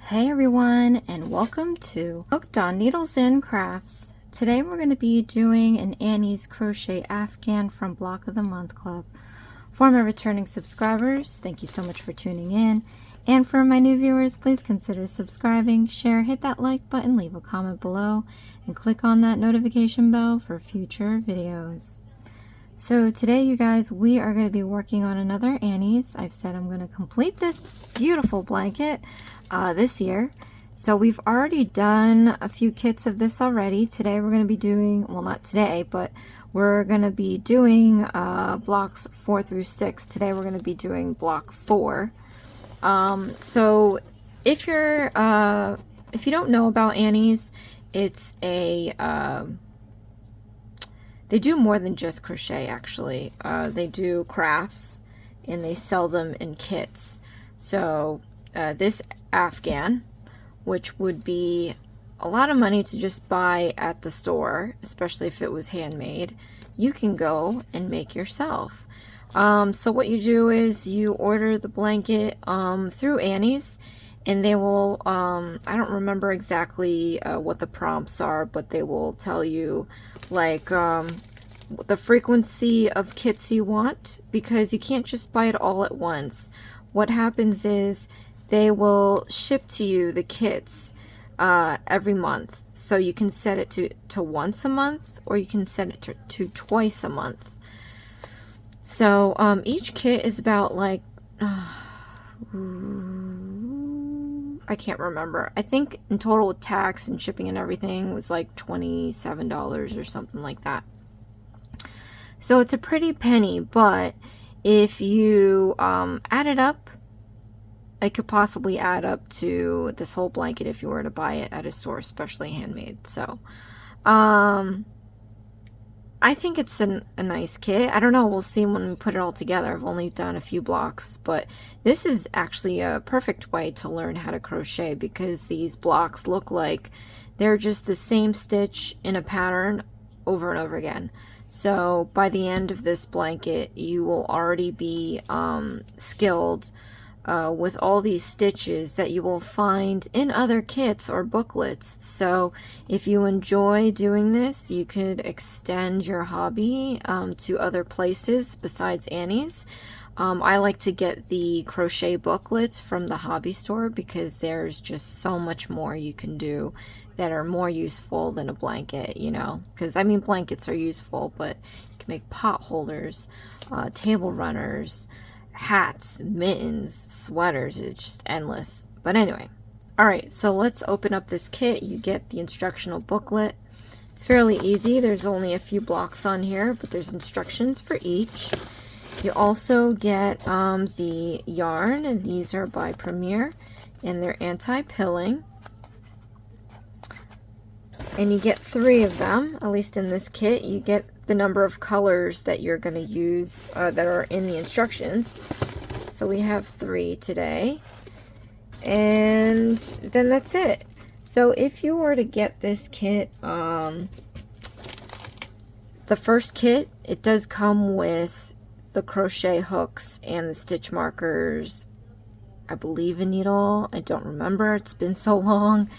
Hey everyone, and welcome to Hooked on Needles and Crafts. Today we're going to be doing an Annie's Crochet Afghan from Block of the Month Club. For my returning subscribers, thank you so much for tuning in. And for my new viewers, please consider subscribing, share, hit that like button, leave a comment below, and click on that notification bell for future videos. So today, you guys, we are going to be working on another Annie's. I've said I'm going to complete this beautiful blanket this year. So we've already done a few kits of this already. Today we're going to be doing, well, not today, but we're going to be doing blocks 4 through 6. Today we're going to be doing block 4. So if you don't know about Annie's, it's a they do more than just crochet, actually. They do crafts, and they sell them in kits. So this Afghan, which would be a lot of money to just buy at the store, especially if it was handmade, you can go and make yourself. So what you do is you order the blanket through Annie's, and they will, I don't remember exactly what the prompts are, but they will tell you like the frequency of kits you want, because you can't just buy it all at once. What happens is they will ship to you the kits every month. So you can set it to once a month, or you can set it to twice a month. So each kit is about like I can't remember. I think in total with tax and shipping and everything was like $27 or something like that. So it's a pretty penny, but if you add it up, it could possibly add up to this whole blanket if you were to buy it at a store, especially handmade. So I think it's a nice kit. I don't know, we'll see when we put it all together. I've only done a few blocks, but this is actually a perfect way to learn how to crochet, because these blocks look like they're just the same stitch in a pattern over and over again. So by the end of this blanket, you will already be skilled with all these stitches that you will find in other kits or booklets. So if you enjoy doing this, you could extend your hobby to other places besides Annie's. I like to get the crochet booklets from the hobby store, because there's just so much more you can do that are more useful than a blanket, you know, because I mean blankets are useful, but you can make pot holders, table runners, hats, mittens, sweaters. It's just endless. But anyway, all right, so let's open up this kit. You get the instructional booklet. It's fairly easy. There's only a few blocks on here, but there's instructions for each. You also get the yarn, and these are by Premier, and they're anti-pilling. And you get 3 of them, at least in this kit. You get the number of colors that you're going to use that are in the instructions. So we have 3 today. And then that's it. So if you were to get this kit, the first kit, it does come with the crochet hooks and the stitch markers. I believe a needle. I don't remember. It's been so long.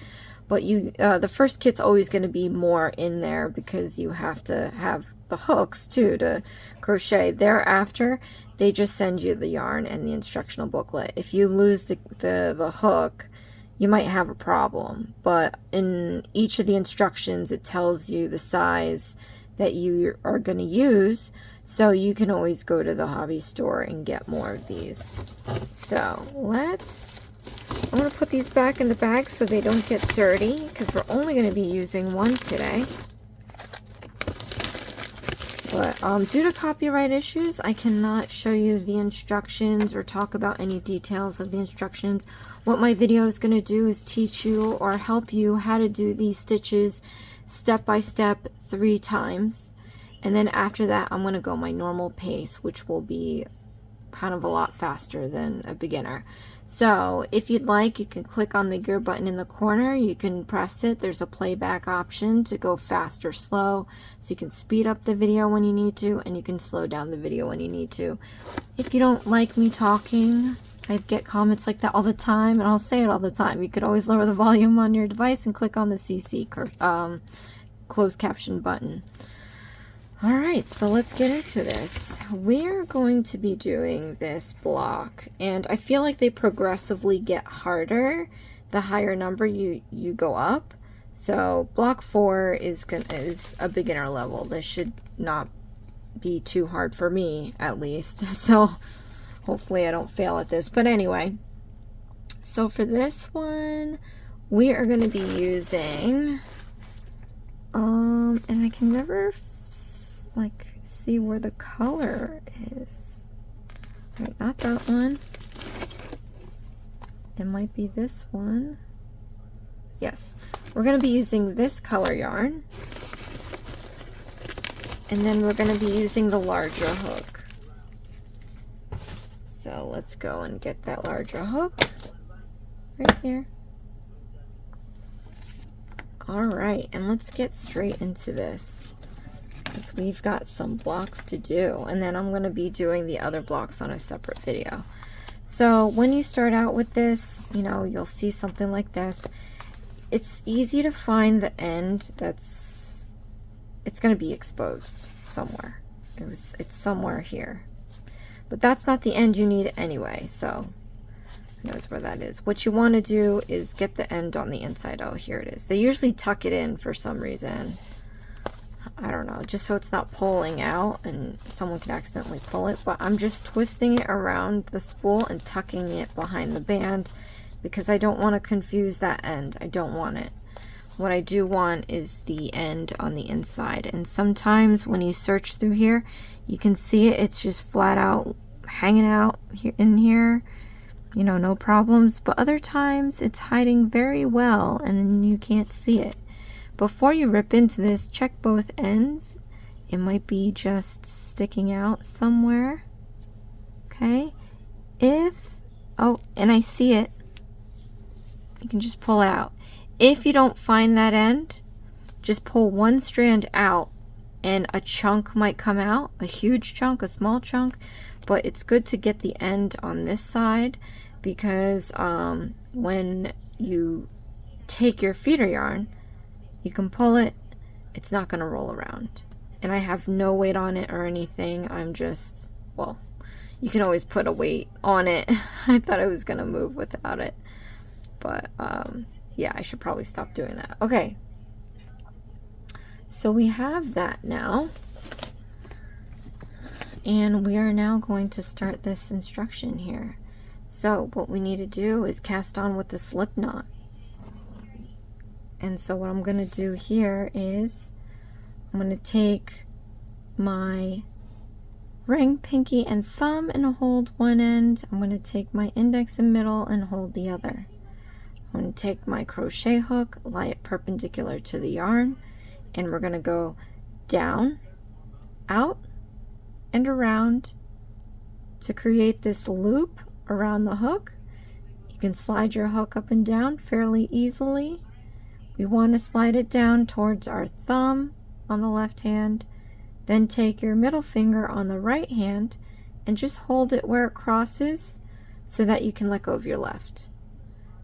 But you, the first kit's always going to be more in there, because you have to have the hooks too to crochet. Thereafter, they just send you the yarn and the instructional booklet. If you lose the hook, you might have a problem. But in each of the instructions, it tells you the size that you are going to use, so you can always go to the hobby store and get more of these. So I'm going to put these back in the bag so they don't get dirty, because we're only going to be using 1 today. But due to copyright issues, I cannot show you the instructions or talk about any details of the instructions. What my video is going to do is teach you or help you how to do these stitches step by step 3 times. And then after that, I'm going to go my normal pace, which will be kind of a lot faster than a beginner. So if you'd like, you can click on the gear button in the corner. You can press it. There's a playback option to go fast or slow. So you can speed up the video when you need to, and you can slow down the video when you need to. If you don't like me talking, I get comments like that all the time, and I'll say it all the time. You could always lower the volume on your device and click on the CC closed caption button. Alright, so let's get into this. We're going to be doing this block, and I feel like they progressively get harder the higher number you go up. So block 4 is a beginner level. This should not be too hard for me, at least. So hopefully I don't fail at this. But anyway, so for this one, we are going to be using, and I can never like see where the color is. Right, not that one. It might be this one. Yes, we're going to be using this color yarn, and then we're going to be using the larger hook. So let's go and get that larger hook right here. All right, and let's get straight into this, because we've got some blocks to do, and then I'm going to be doing the other blocks on a separate video. So when you start out with this, you know, you'll see something like this. It's easy to find the end it's going to be exposed somewhere. It's somewhere here, but that's not the end you need anyway, so who knows where that is. What you want to do is get the end on the inside. Oh, here it is. They usually tuck it in for some reason. I don't know, just so it's not pulling out and someone could accidentally pull it, but I'm just twisting it around the spool and tucking it behind the band because I don't want to confuse that end. I don't want it. What I do want is the end on the inside, and sometimes when you search through here, you can see it. It's just flat out hanging out here in here, you know, no problems, but other times it's hiding very well and you can't see it. Before you rip into this, check both ends. It might be just sticking out somewhere. Okay. Oh, and I see it, you can just pull it out. If you don't find that end, just pull one strand out and a chunk might come out, a huge chunk, a small chunk, but it's good to get the end on this side because when you take your feeder yarn, you can pull it, it's not going to roll around. And I have no weight on it or anything. I'm just, well, you can always put a weight on it. I thought it was going to move without it. But yeah, I should probably stop doing that. Okay. So we have that now. And we are now going to start this instruction here. So what we need to do is cast on with the slip knot. And so what I'm going to do here is I'm going to take my ring, pinky, and thumb and hold one end. I'm going to take my index and middle and hold the other. I'm going to take my crochet hook, lie it perpendicular to the yarn, and we're going to go down, out, and around to create this loop around the hook. You can slide your hook up and down fairly easily. We want to slide it down towards our thumb on the left hand, then take your middle finger on the right hand and just hold it where it crosses so that you can let go of your left,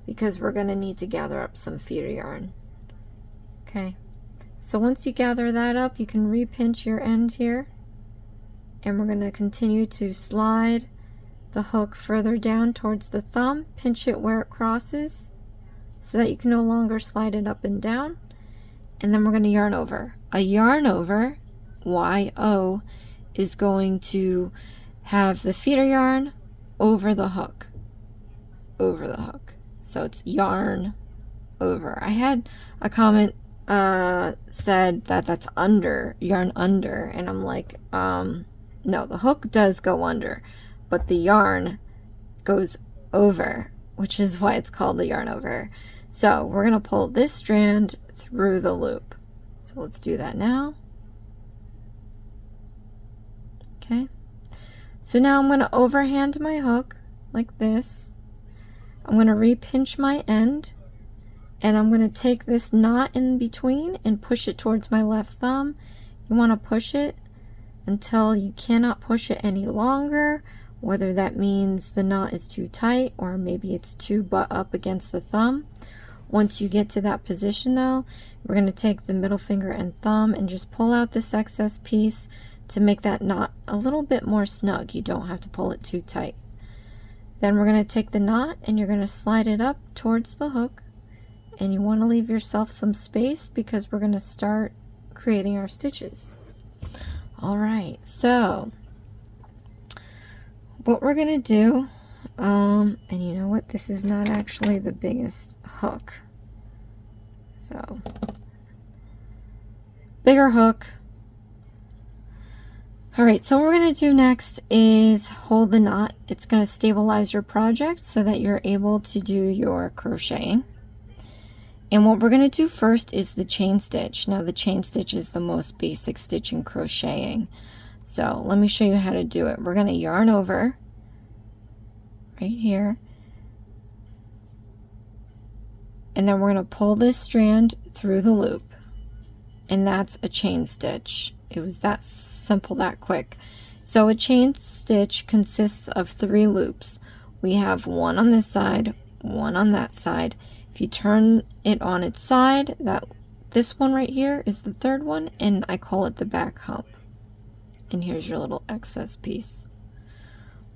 because we're going to need to gather up some feeder yarn. Okay, so once you gather that up, you can repinch your end here, and we're going to continue to slide the hook further down towards the thumb, pinch it where it crosses so that you can no longer slide it up and down, and then we're going to yarn over. A yarn over, Y-O, is going to have the feeder yarn over the hook, so it's yarn over. I had a comment said that that's under, yarn under, and I'm like, no, the hook does go under, but the yarn goes over, which is why it's called the yarn over. So we're going to pull this strand through the loop. So let's do that now. Okay. So now I'm going to overhand my hook like this. I'm going to repinch my end, and I'm going to take this knot in between and push it towards my left thumb. You want to push it until you cannot push it any longer, whether that means the knot is too tight or maybe it's too butt up against the thumb. Once you get to that position though, we're going to take the middle finger and thumb and just pull out this excess piece to make that knot a little bit more snug. You don't have to pull it too tight. Then we're going to take the knot and you're going to slide it up towards the hook, and you want to leave yourself some space because we're going to start creating our stitches. Alright, so what we're going to do, and you know what, this is not actually the biggest hook, so bigger hook. Alright, so what we're going to do next is hold the knot. It's going to stabilize your project so that you're able to do your crocheting. And what we're going to do first is the chain stitch. Now the chain stitch is the most basic stitch in crocheting. So let me show you how to do it. We're going to yarn over right here. And then we're going to pull this strand through the loop. And that's a chain stitch. It was that simple, that quick. So a chain stitch consists of 3 loops. We have one on this side, one on that side. If you turn it on its side, this one right here is the 3rd one, and I call it the back hump. And here's your little excess piece.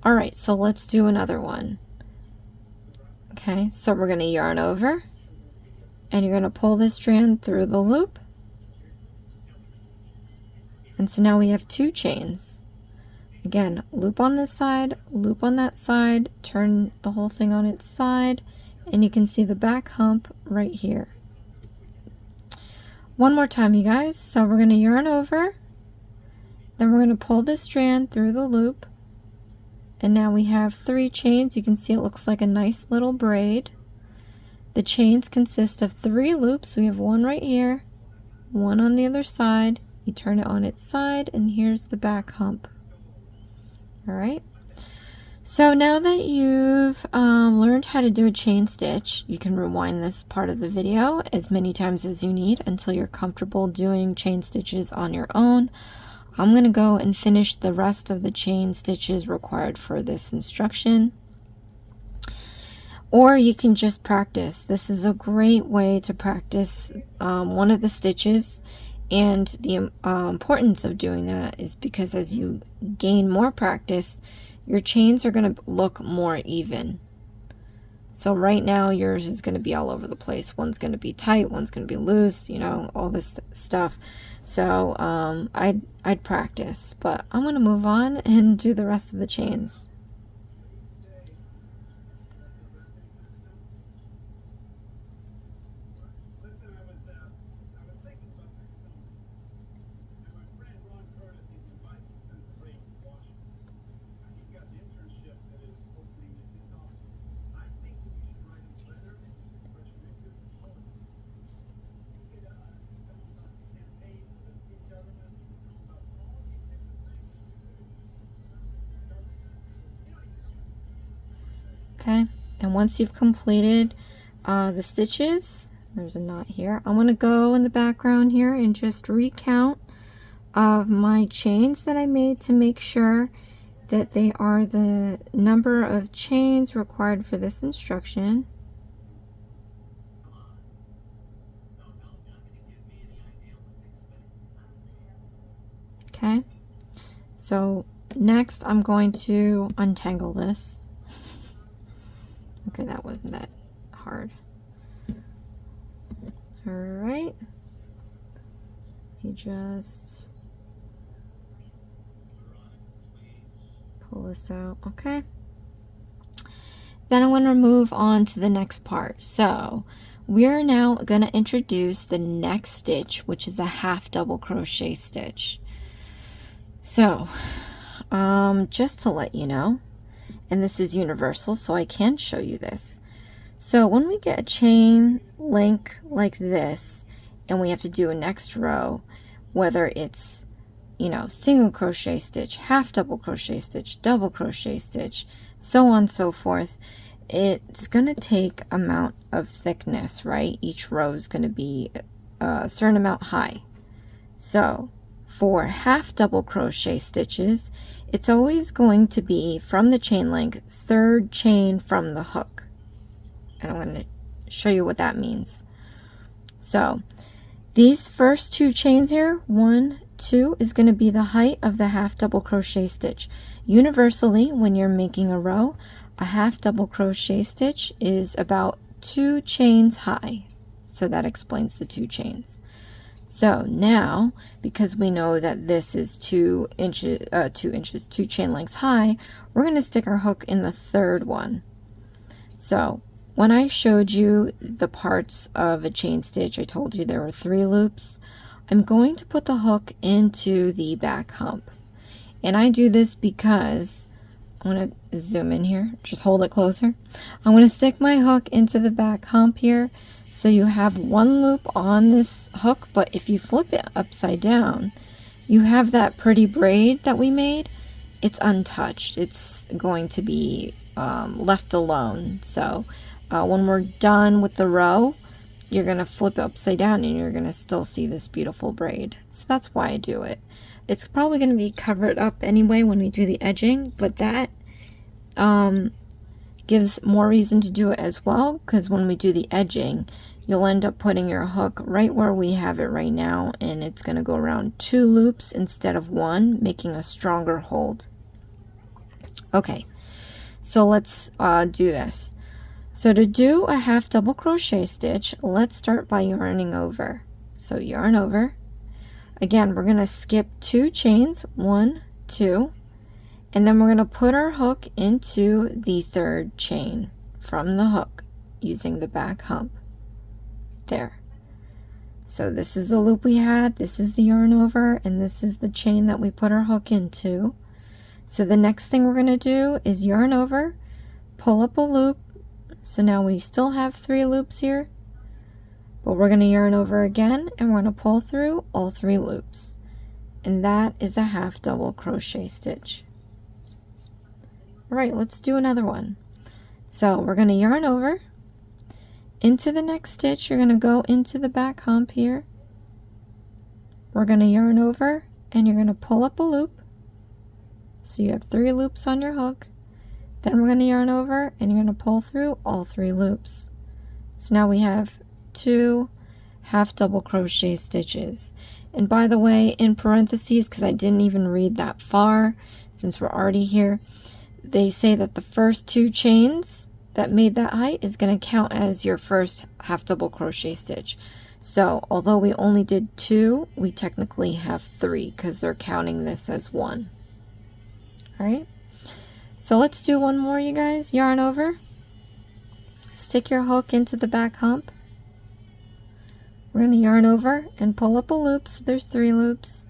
Alright, so let's do another one. Okay, so we're going to yarn over, and you're going to pull this strand through the loop. And so now we have 2 chains. Again, loop on this side, loop on that side, turn the whole thing on its side, and you can see the back hump right here. One more time, you guys. So we're going to yarn over, then we're going to pull this strand through the loop, and now we have 3 chains. You can see it looks like a nice little braid. The chains consist of 3 loops. We have one right here, one on the other side. You turn it on its side, and here's the back hump. Alright, so now that you've learned how to do a chain stitch, you can rewind this part of the video as many times as you need until you're comfortable doing chain stitches on your own. I'm going to go and finish the rest of the chain stitches required for this instruction. Or you can just practice. This is a great way to practice one of the stitches. And the importance of doing that is because as you gain more practice, your chains are going to look more even. So right now yours is going to be all over the place. One's going to be tight, one's going to be loose, you know, all this stuff. So I'd practice, but I'm going to move on and do the rest of the chains. Okay, and once you've completed the stitches, there's a knot here. I'm going to go in the background here and just recount of my chains that I made to make sure that they are the number of chains required for this instruction. Okay, so next I'm going to untangle this. Okay, that wasn't that hard. All right, you just pull this out. Okay, then I'm going to move on to the next part. So we're now going to introduce the next stitch, which is a half double crochet stitch. So just to let you know, and this is universal, so I can show you this. So when we get a chain link like this, and we have to do a next row, whether it's, you know, single crochet stitch, half double crochet stitch, double crochet stitch, so on and so forth, it's going to take amount of thickness, right? Each row is going to be a certain amount high. So for half double crochet stitches, it's always going to be from the chain length, third chain from the hook. And I'm going to show you what that means. So these first two chains here, 1, 2, is going to be the height of the half double crochet stitch. Universally, when you're making a row, a half double crochet stitch is about 2 chains high. So that explains the 2 chains. So now, because we know that this is 2 chain lengths high, we're going to stick our hook in the third one. So when I showed you the parts of a chain stitch, I told you there were 3 loops. I'm going to put the hook into the back hump. And I do this because, I'm going to zoom in here, just hold it closer. I'm going to stick my hook into the back hump here. So you have 1 loop on this hook, but if you flip it upside down, you have that pretty braid that we made. It's untouched. It's going to be left alone. So when we're done with the row, you're going to flip it upside down and you're going to still see this beautiful braid. So that's why I do it. It's probably going to be covered up anyway when we do the edging, but that gives more reason to do it as well, because when we do the edging, you'll end up putting your hook right where we have it right now, and it's going to go around 2 loops instead of 1, making a stronger hold. Okay, so let's do this. So to do a half double crochet stitch, let's start by yarning over. So yarn over. Again, we're going to skip 2 chains, 1, 2, and then we're going to put our hook into the third chain from the hook using the back hump. There. So this is the loop we had, this is the yarn over, and this is the chain that we put our hook into. So the next thing we're going to do is yarn over, pull up a loop. So now we still have 3 loops here, but we're going to yarn over again and we're going to pull through all 3 loops. And that is a half double crochet stitch. All right, let's do another one. So we're going to yarn over. Into the next stitch, you're going to go into the back hump here. We're going to yarn over and you're going to pull up a loop. So you have 3 loops on your hook. Then we're going to yarn over and you're going to pull through all 3 loops. So now we have 2 half double crochet stitches. And by the way, in parentheses, because I didn't even read that far since we're already here, they say that the first 2 chains that made that height is going to count as your first half double crochet stitch. So although we only did 2, we technically have 3 because they're counting this as 1. All right, so let's do one more, you guys. Yarn over, stick your hook into the back hump. We're going to yarn over and pull up a loop, so there's 3 loops.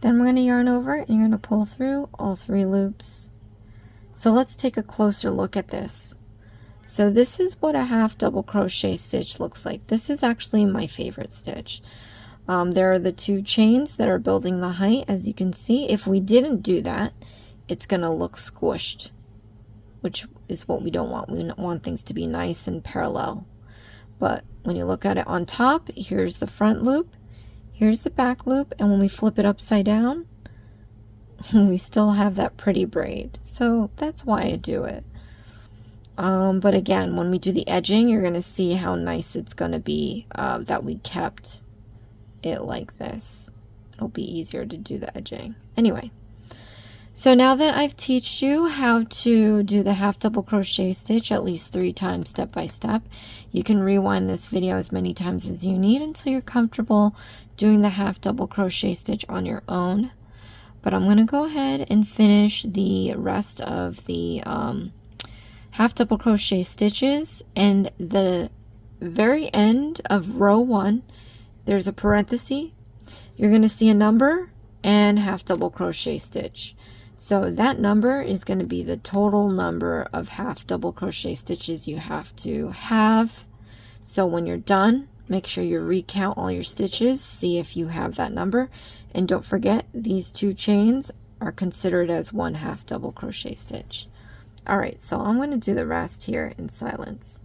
Then we're going to yarn over and you're going to pull through all 3 loops. So let's take a closer look at this. So this is what a half double crochet stitch looks like. This is actually my favorite stitch. There are the 2 chains that are building the height, as you can see. If we didn't do that, it's going to look squished, which is what we don't want. We want things to be nice and parallel. But when you look at it on top, here's the front loop, here's the back loop, and when we flip it upside down, we still have that pretty braid. So that's why I do it. But again, when we do the edging, you're going to see how nice it's going to be that we kept it like this. It'll be easier to do the edging. Anyway, so now that I've taught you how to do the half double crochet stitch at least 3 times step by step, you can rewind this video as many times as you need until you're comfortable doing the half double crochet stitch on your own. But I'm going to go ahead and finish the rest of the half double crochet stitches, and the very end of row 1, there's a parenthesis. You're going to see a number and half double crochet stitch. So that number is going to be the total number of half double crochet stitches you have to have. So when you're done, make sure you recount all your stitches, see if you have that number, and don't forget these 2 chains are considered as 1 half double crochet stitch. All right, so I'm going to do the rest here in silence.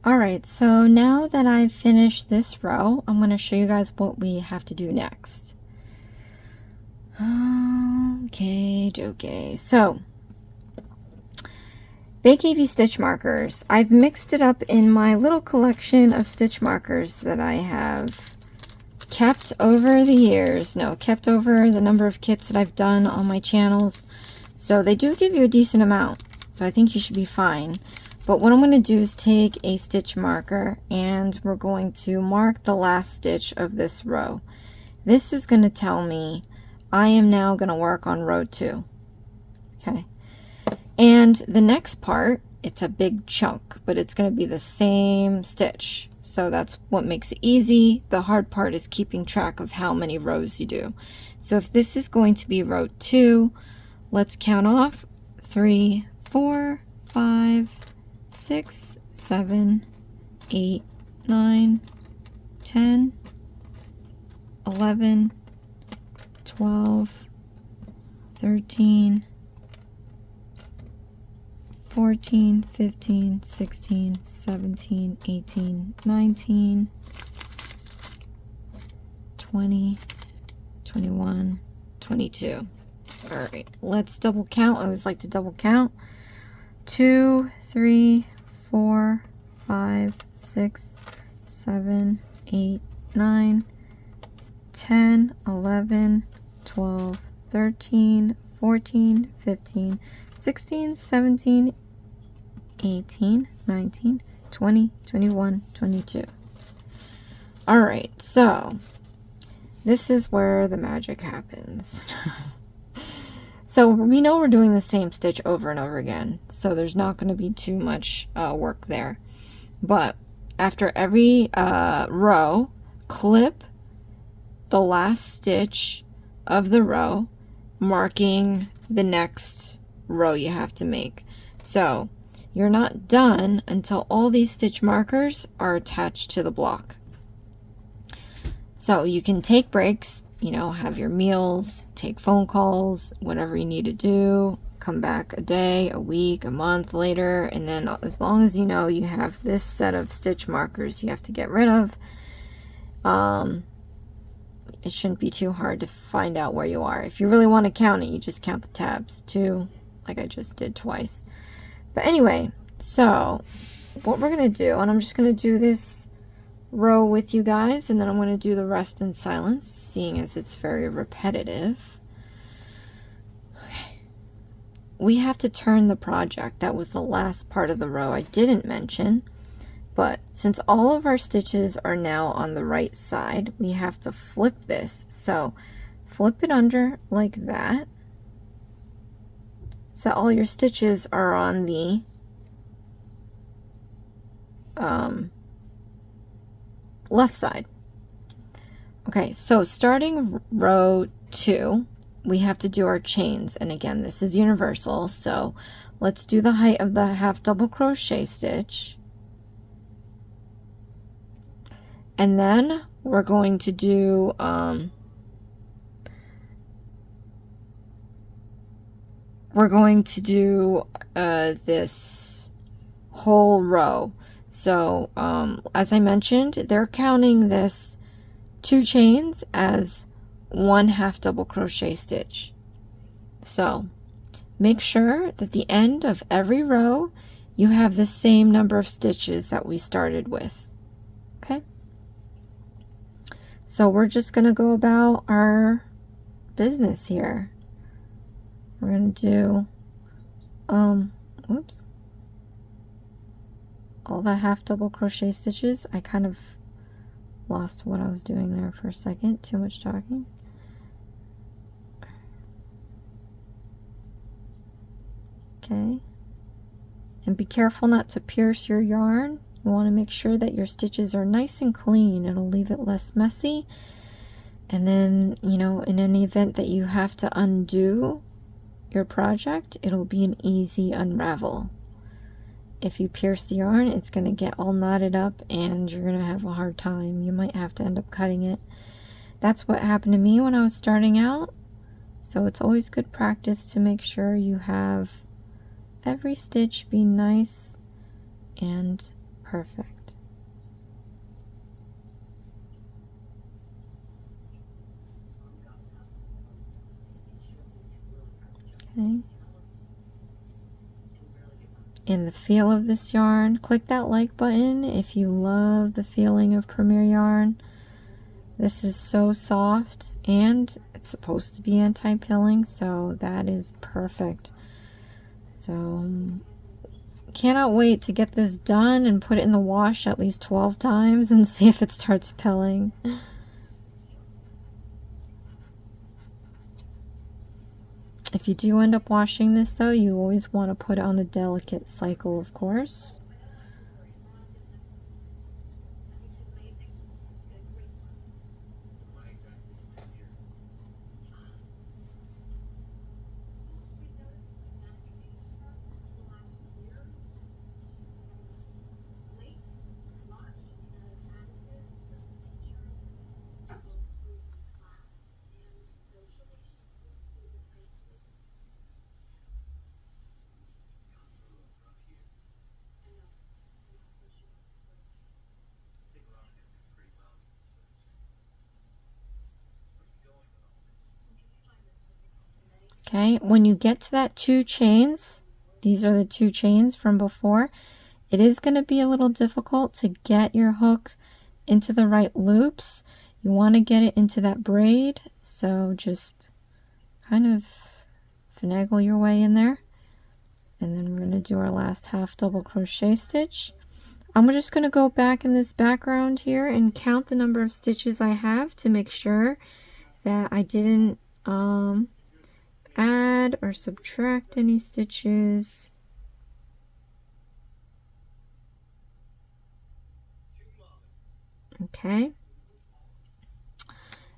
Alright, so now that I've finished this row, I'm going to show you guys what we have to do next. Okay. So, they gave you stitch markers. I've mixed it up in my little collection of stitch markers that I have kept over the years. No, kept over the number of kits that I've done on my channels. So they do give you a decent amount. So I think you should be fine. But what I'm going to do is take a stitch marker and we're going to mark the last stitch of this row. This is going to tell me I am now going to work on row 2. Okay. And the next part, it's a big chunk, but it's going to be the same stitch. So that's what makes it easy. The hard part is keeping track of how many rows you do. So if this is going to be row 2, let's count off 3, 4, 5, 6, 7, 8, 9, 10, 11, 12, 13, 14, 15, 16, 17, 18, 19, 20, 21, 22. All right, let's double count. I always like to double count. 2, 3, 4, 5, 6, 7, 8, 9, 10, 11, 12, 13, 14, 15, 16, 17, 18, 19, 20, 21, 22. All right, so this is where the magic happens. So we know we're doing the same stitch over and over again, so there's not going to be too much work there. But after every row, clip the last stitch of the row, marking the next row you have to make. So you're not done until all these stitch markers are attached to the block. So you can take breaks, you know, have your meals, take phone calls, whatever you need to do, come back a day, a week, a month later, and then as long as you know you have this set of stitch markers you have to get rid of, it shouldn't be too hard to find out where you are. If you really want to count it, you just count the tabs, 2, like I just did twice. But anyway, so what we're going to do, and I'm just going to do this row with you guys, and then I'm going to do the rest in silence, seeing as it's very repetitive. Okay. We have to turn the project. That was the last part of the row I didn't mention. But since all of our stitches are now on the right side, we have to flip this. So flip it under like that. So all your stitches are on the left side. Okay, so starting row 2, we have to do our chains. And again, this is universal. So let's do the height of the half double crochet stitch. And then we're going to do this whole row. So as I mentioned, they're counting this 2 chains as 1 half double crochet stitch. So make sure that the end of every row you have the same number of stitches that we started with. Okay? So we're just going to go about our business here. We're going to do, whoops, all the half double crochet stitches. I kind of lost what I was doing there for a second. Too much talking. Okay. And be careful not to pierce your yarn. You want to make sure that your stitches are nice and clean. It'll leave it less messy. And then, you know, in any event that you have to undo your project, it'll be an easy unravel. If you pierce the yarn, it's going to get all knotted up and you're going to have a hard time. You might have to end up cutting it. That's what happened to me when I was starting out. So it's always good practice to make sure you have every stitch be nice and perfect. Okay. And the feel of this yarn, click that like button if you love the feeling of Premier yarn. This is so soft, and it's supposed to be anti-pilling, so that is perfect. So cannot wait to get this done and put it in the wash at least 12 times and see if it starts pilling. If you do end up washing this though, you always want to put it on the delicate cycle, of course. Okay, when you get to that 2 chains, these are the 2 chains from before, it is going to be a little difficult to get your hook into the right loops. You want to get it into that braid, so just kind of finagle your way in there. And then we're going to do our last half double crochet stitch. I'm just going to go back in this background here and count the number of stitches I have to make sure that I didn't add or subtract any stitches. Okay.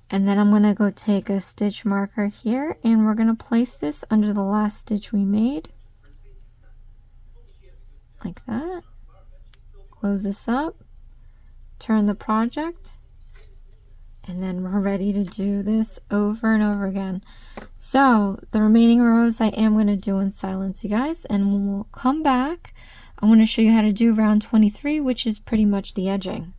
And then I'm going to go take a stitch marker here and we're going to place this under the last stitch we made. Like that. Close this up. Turn the project. And then we're ready to do this over and over again. So the remaining rows I am going to do in silence, you guys, and when we'll come back, I'm going to show you how to do round 23, which is pretty much the edging.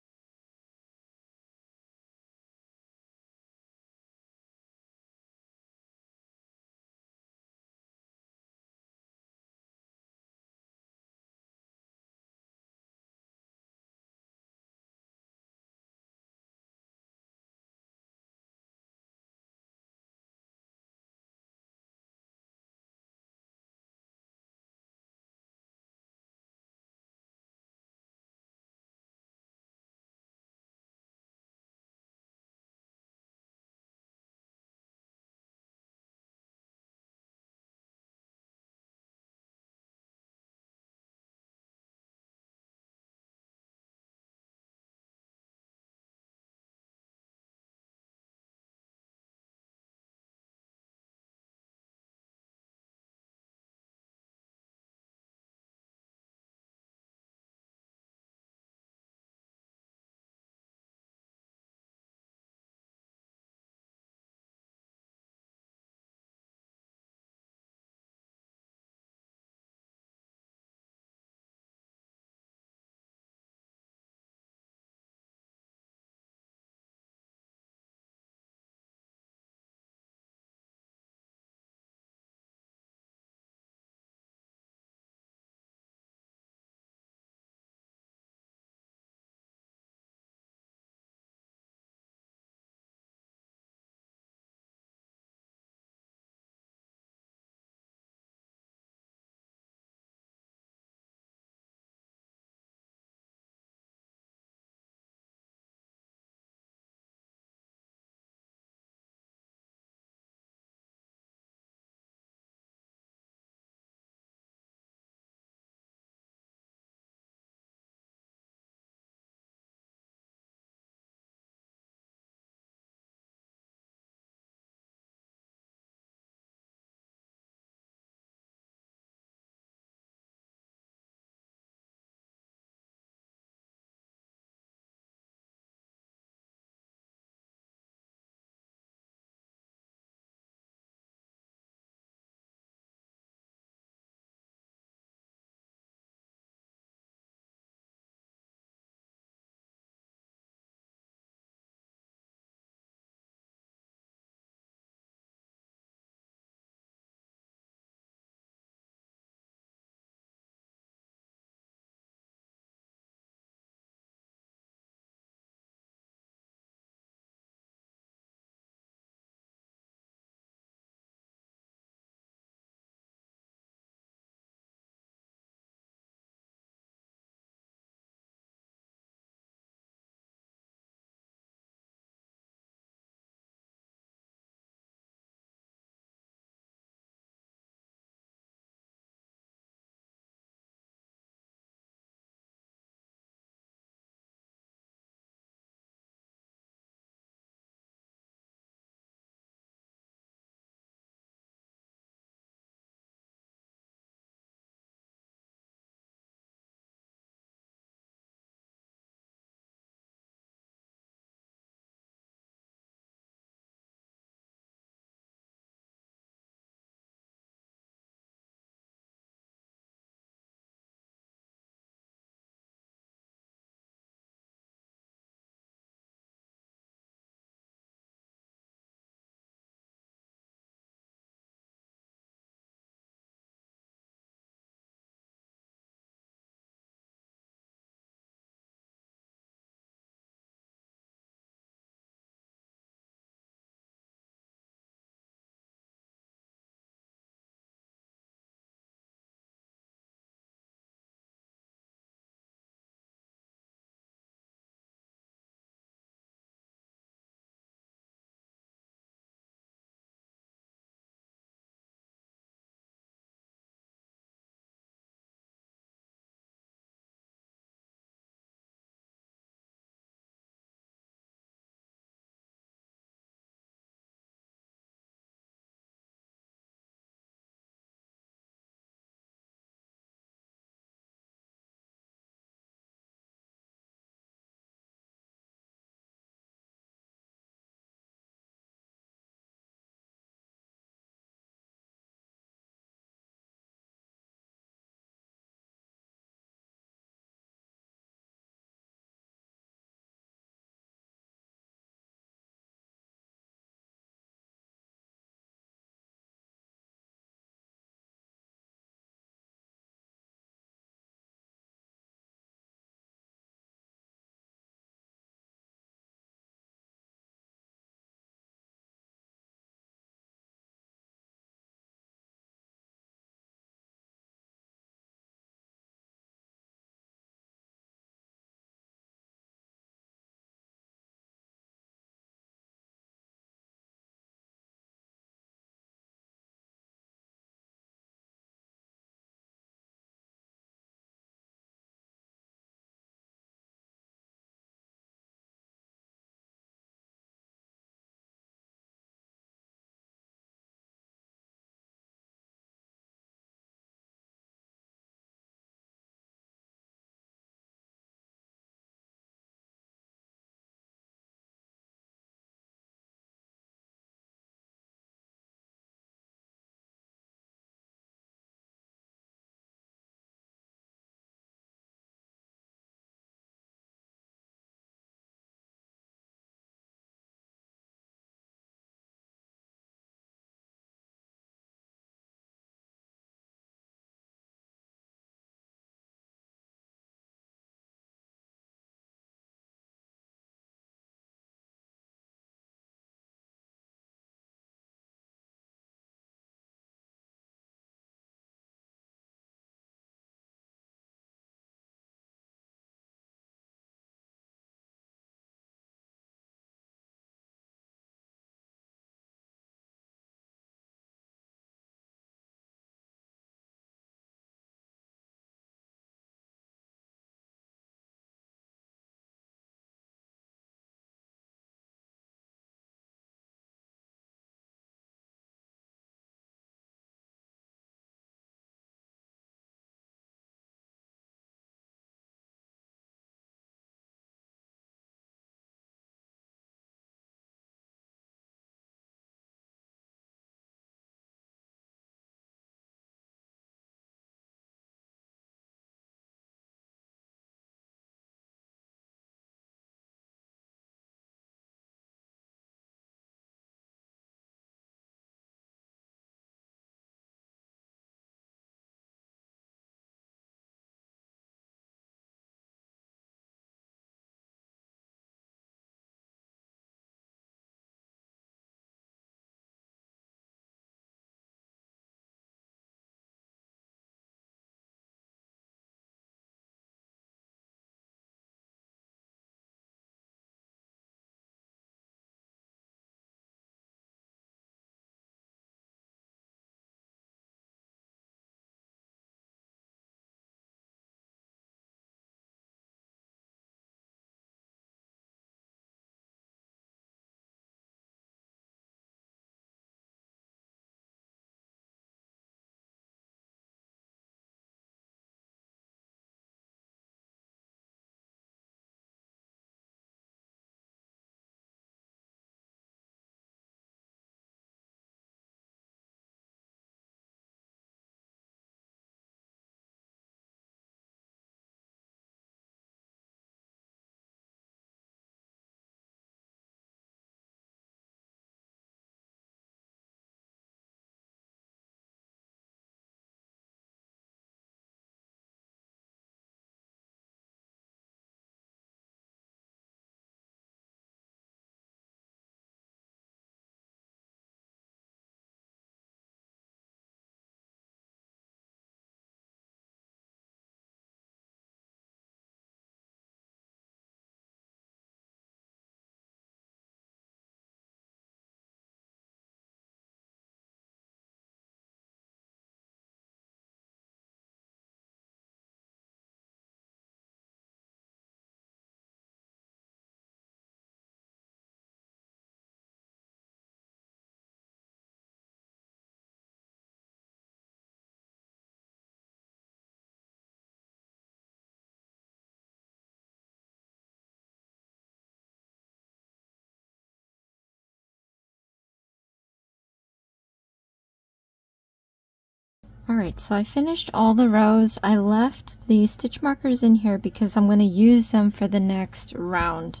Alright, so I finished all the rows. I left the stitch markers in here because I'm going to use them for the next round.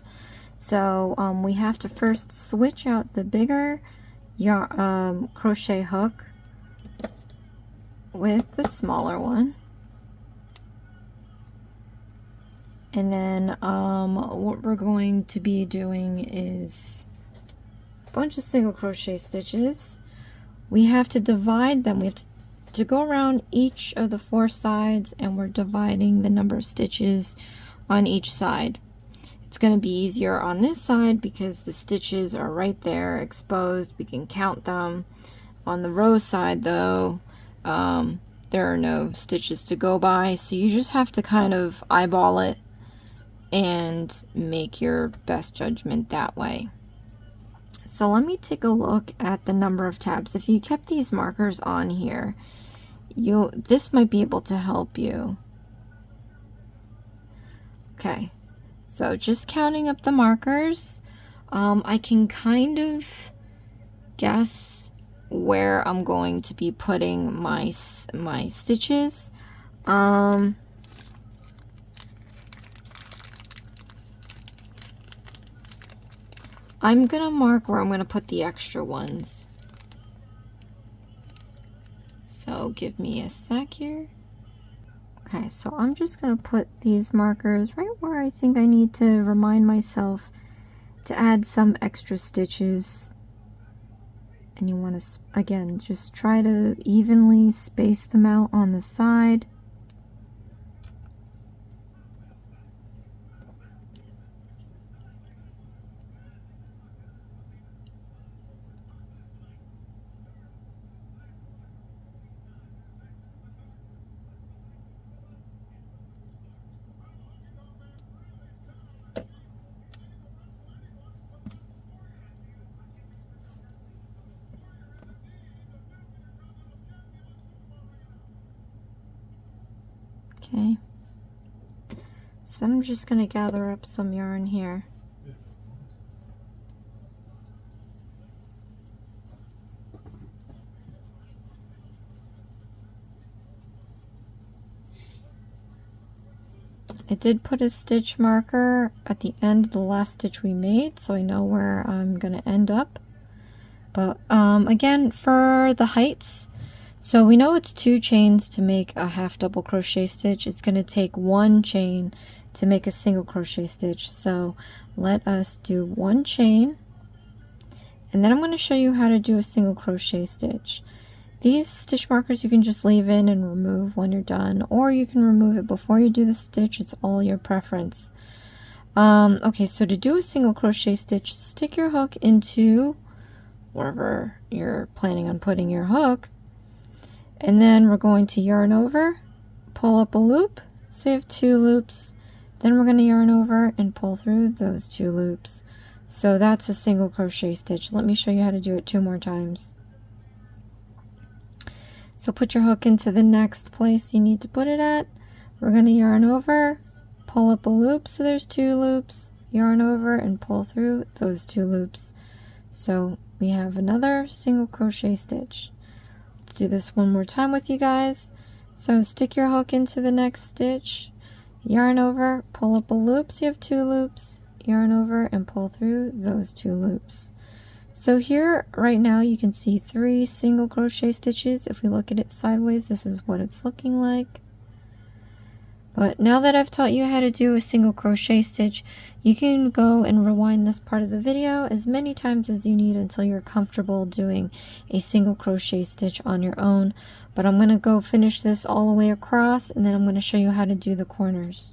So we have to first switch out the bigger crochet hook with the smaller one. And then what we're going to be doing is a bunch of single crochet stitches. We have to divide them. We have to go around each of the 4 sides, and we're dividing the number of stitches on each side. It's going to be easier on this side because the stitches are right there exposed. We can count them. On the row side though, there are no stitches to go by, so you just have to kind of eyeball it and make your best judgment that way. So let me take a look at the number of tabs. If you kept these markers on here, this might be able to help you. Okay, so just counting up the markers, I can kind of guess where I'm going to be putting my stitches. I'm gonna mark where I'm gonna put the extra ones. So give me a sec here. Okay, so I'm just gonna put these markers right where I think I need to remind myself to add some extra stitches. And you want to, again, just try to evenly space them out on the side. Okay, so then I'm just going to gather up some yarn here. I did put a stitch marker at the end of the last stitch we made, so I know where I'm going to end up. But again, for the heights, so we know it's 2 chains to make a half double crochet stitch. It's going to take 1 chain to make a single crochet stitch. So let us do 1 chain, and then I'm going to show you how to do a single crochet stitch. These stitch markers you can just leave in and remove when you're done, or you can remove it before you do the stitch. It's all your preference. Okay, so to do a single crochet stitch, stick your hook into wherever you're planning on putting your hook, and then we're going to yarn over, pull up a loop, so you have 2 loops, then we're going to yarn over and pull through those 2 loops. So that's a single crochet stitch. Let me show you how to do it 2 more times. So put your hook into the next place you need to put it at. We're going to yarn over, pull up a loop, so there's 2 loops, yarn over and pull through those 2 loops. So we have another single crochet stitch. Let's do this one more time with you guys. So stick your hook into the next stitch, yarn over, pull up a loop, so you have 2 loops, yarn over and pull through those 2 loops. So here right now you can see 3 single crochet stitches. If we look at it sideways, this is what it's looking like. But now that I've taught you how to do a single crochet stitch, you can go and rewind this part of the video as many times as you need until you're comfortable doing a single crochet stitch on your own. But I'm going to go finish this all the way across, and then I'm going to show you how to do the corners.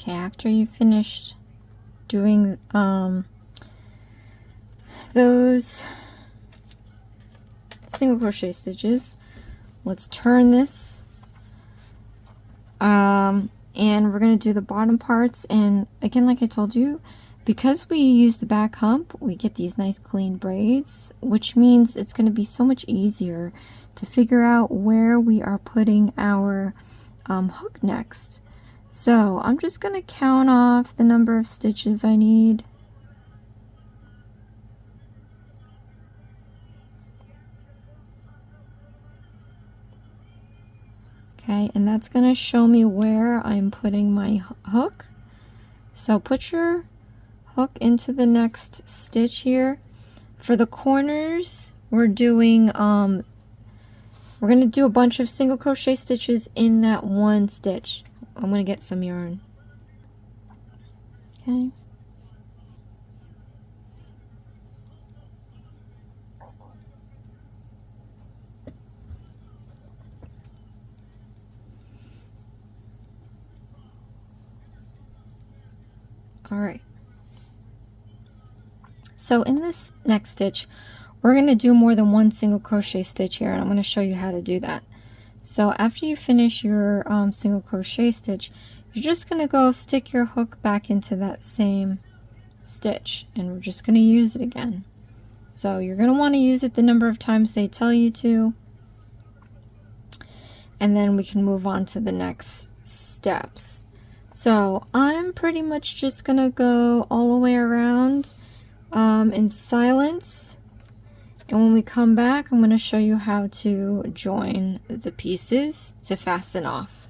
Okay, after you finished doing those single crochet stitches, let's turn this, and we're going to do the bottom parts. And again, like I told you, because we use the back hump, we get these nice clean braids, which means it's going to be so much easier to figure out where we are putting our hook next. So I'm just going to count off the number of stitches I need. Okay, and that's going to show me where I'm putting my hook. So put your hook into the next stitch here. For the corners, we're doing we're going to do a bunch of single crochet stitches in that one stitch. I'm going to get some yarn. Okay. All right. So in this next stitch, we're going to do more than one single crochet stitch here, and I'm going to show you how to do that. So after you finish your single crochet stitch, you're just going to go stick your hook back into that same stitch, and we're just going to use it again. So you're going to want to use it the number of times they tell you to, and then we can move on to the next steps. So I'm pretty much just going to go all the way around in silence. And when we come back, I'm going to show you how to join the pieces to fasten off.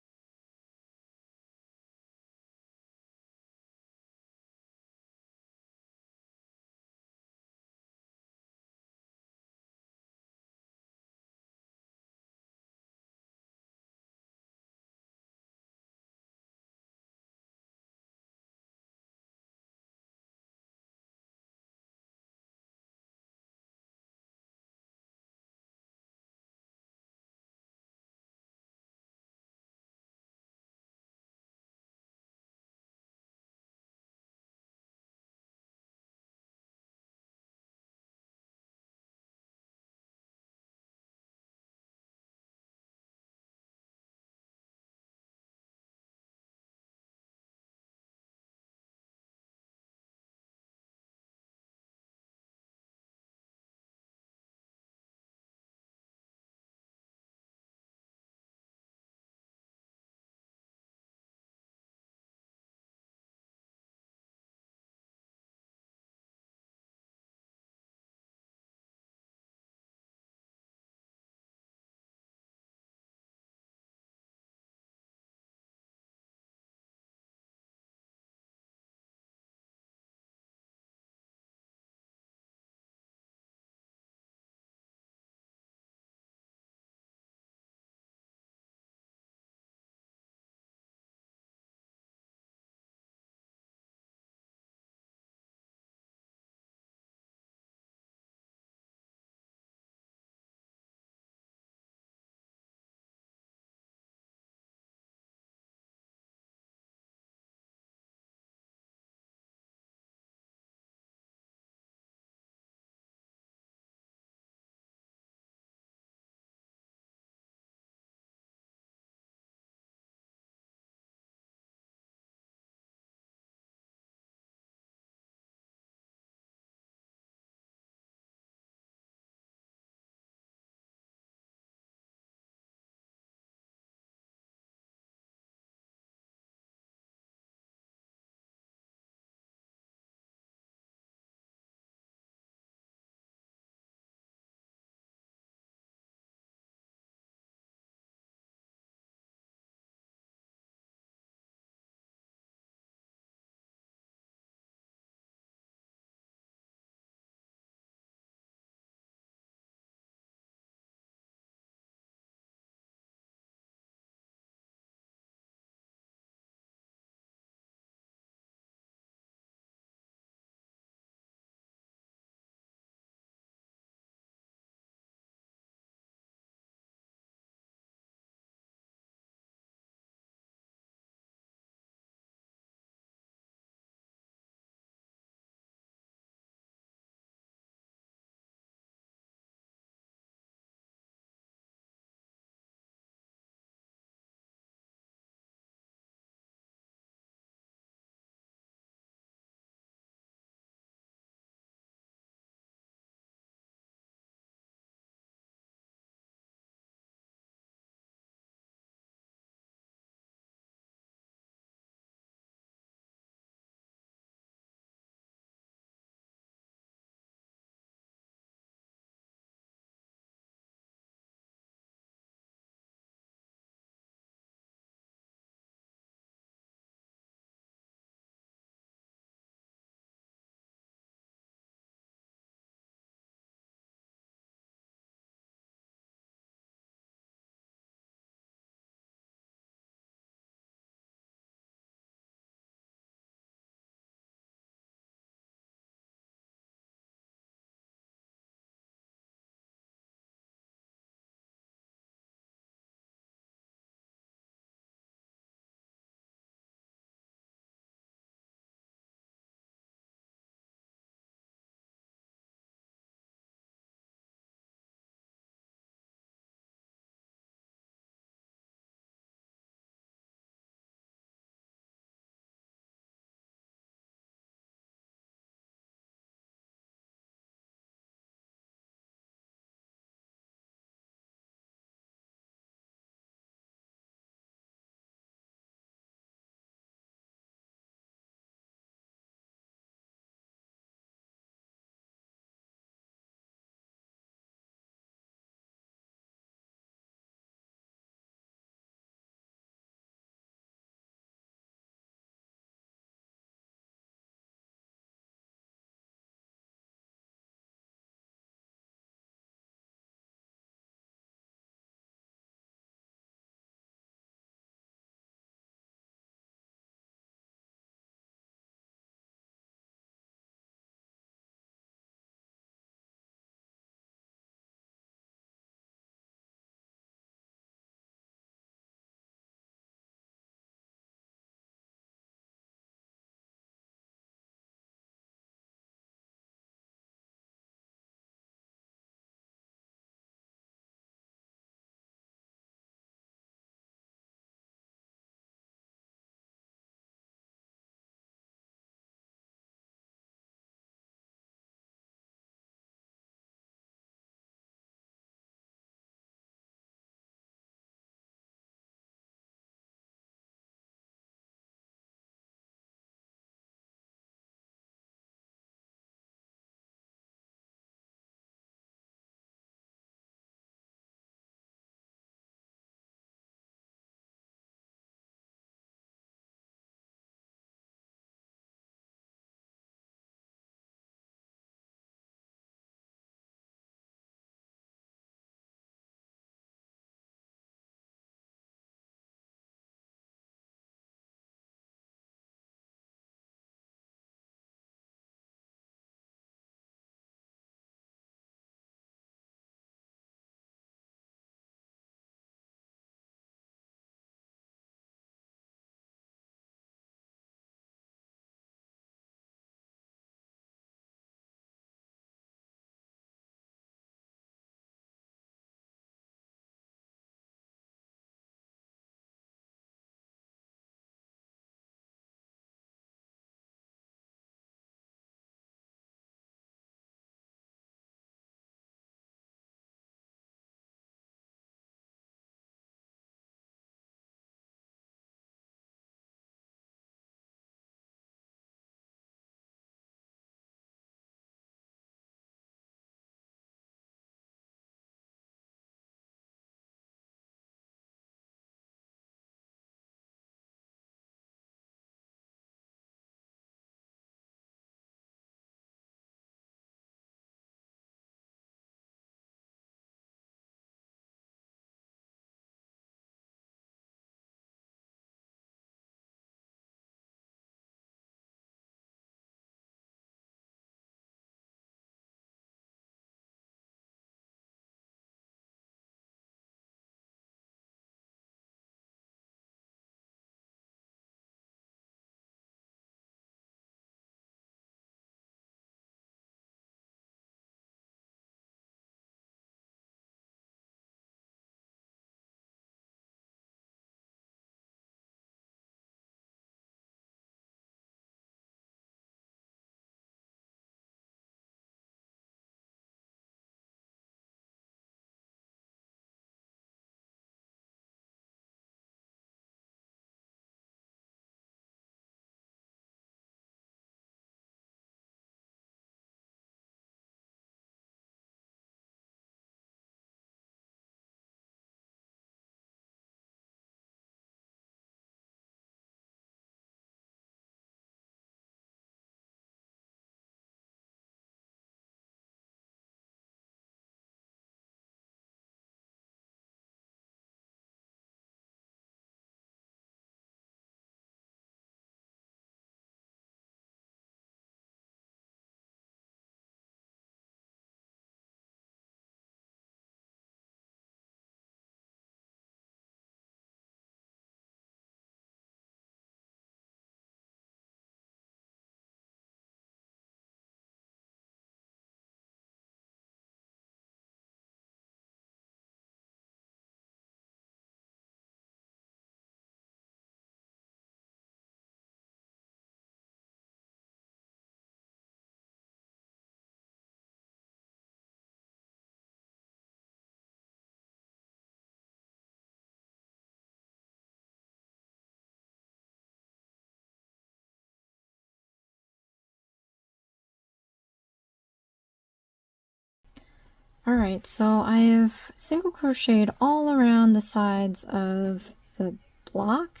Alright, so I have single crocheted all around the sides of the block.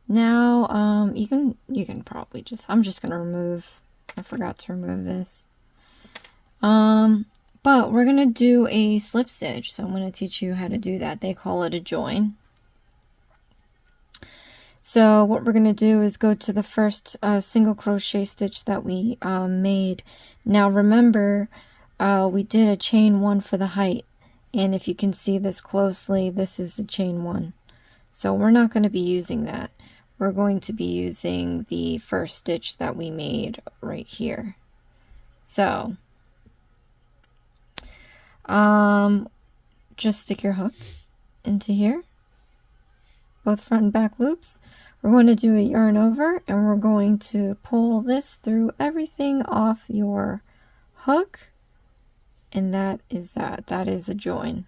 Now, you can probably I'm just gonna remove, I forgot to remove this. But we're gonna do a slip stitch, so I'm gonna teach you how to do that. They call it a join. So what we're gonna do is go to the first single crochet stitch that we made. Now remember, we did a chain 1 for the height, and if you can see this closely, this is the chain 1. So we're not going to be using that. We're going to be using the first stitch that we made right here. So just stick your hook into here, both front and back loops. We're going to do a yarn over, and we're going to pull this through everything off your hook. And that is a join.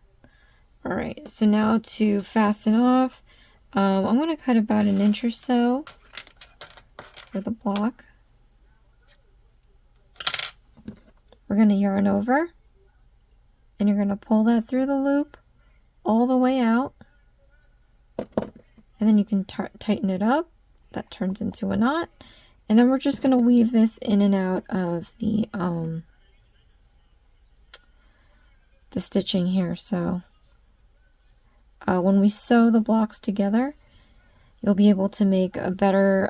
All right, so now to fasten off, I'm going to cut about 1 inch or so for the block. We're going to yarn over, and you're going to pull that through the loop all the way out, and then you can tighten it up. That turns into a knot, and then we're just going to weave this in and out of the stitching here. So when we sew the blocks together, you'll be able to make a better,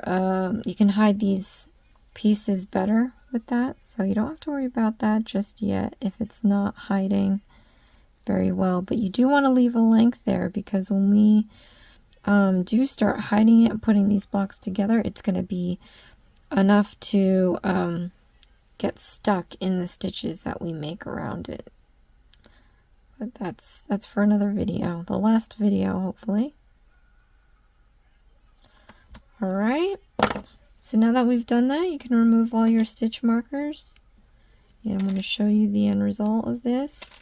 you can hide these pieces better with that, so you don't have to worry about that just yet if it's not hiding very well. But you do want to leave a length there, because when we do start hiding it and putting these blocks together, it's going to be enough to get stuck in the stitches that we make around it. But that's for another video, the last video hopefully. Alright, so now that we've done that, you can remove all your stitch markers, and I'm going to show you the end result of this.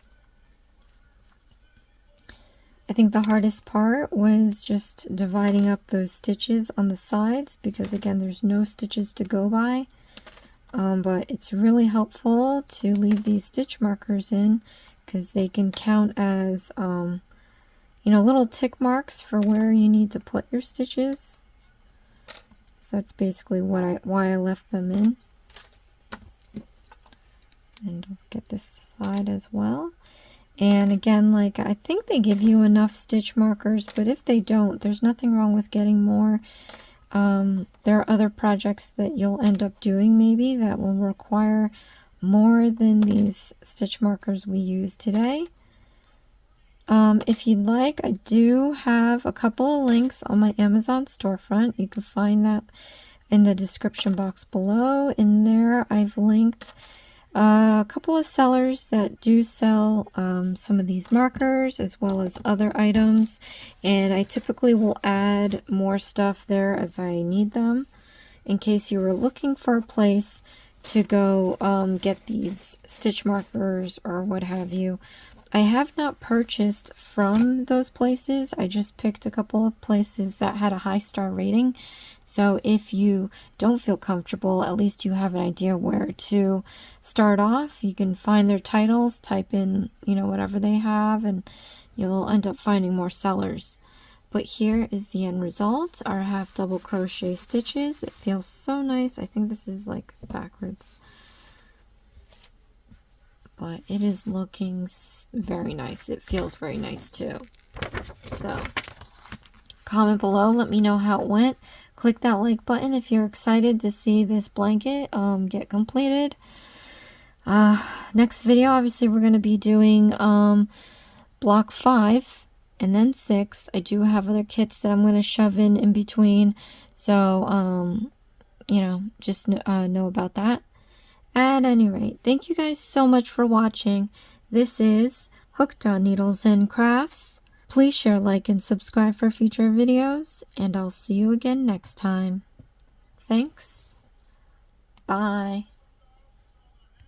I think the hardest part was just dividing up those stitches on the sides, because again, there's no stitches to go by. But it's really helpful to leave these stitch markers in, because they can count as little tick marks for where you need to put your stitches. So that's basically why I left them in. And don't forget this side as well. And again, like, I think they give you enough stitch markers, but if they don't, there's nothing wrong with getting more. There are other projects that you'll end up doing maybe that will require more than these stitch markers we use today. If you'd like, I do have a couple of links on my Amazon storefront. You can find that in the description box below. In there, I've linked a couple of sellers that do sell some of these markers as well as other items, and I typically will add more stuff there as I need them, in case you were looking for a place to go get these stitch markers or what have you. I have not purchased from those places. I just picked a couple of places that had a high star rating. So if you don't feel comfortable, at least you have an idea where to start off. You can find their titles, type in, whatever they have, and you'll end up finding more sellers. But here is the end result, our half double crochet stitches. It feels so nice. I think this is like backwards, but it is looking very nice. It feels very nice too. So comment below, let me know how it went. Click that like button if you're excited to see this blanket get completed. Next video, obviously we're going to be doing block 5 and then 6. I do have other kits that I'm going to shove in between, so just know about that. At any rate, thank you guys so much for watching. This is Hooked on Needles and Crafts. Please share, like, and subscribe for future videos, and I'll see you again next time. Thanks. Bye.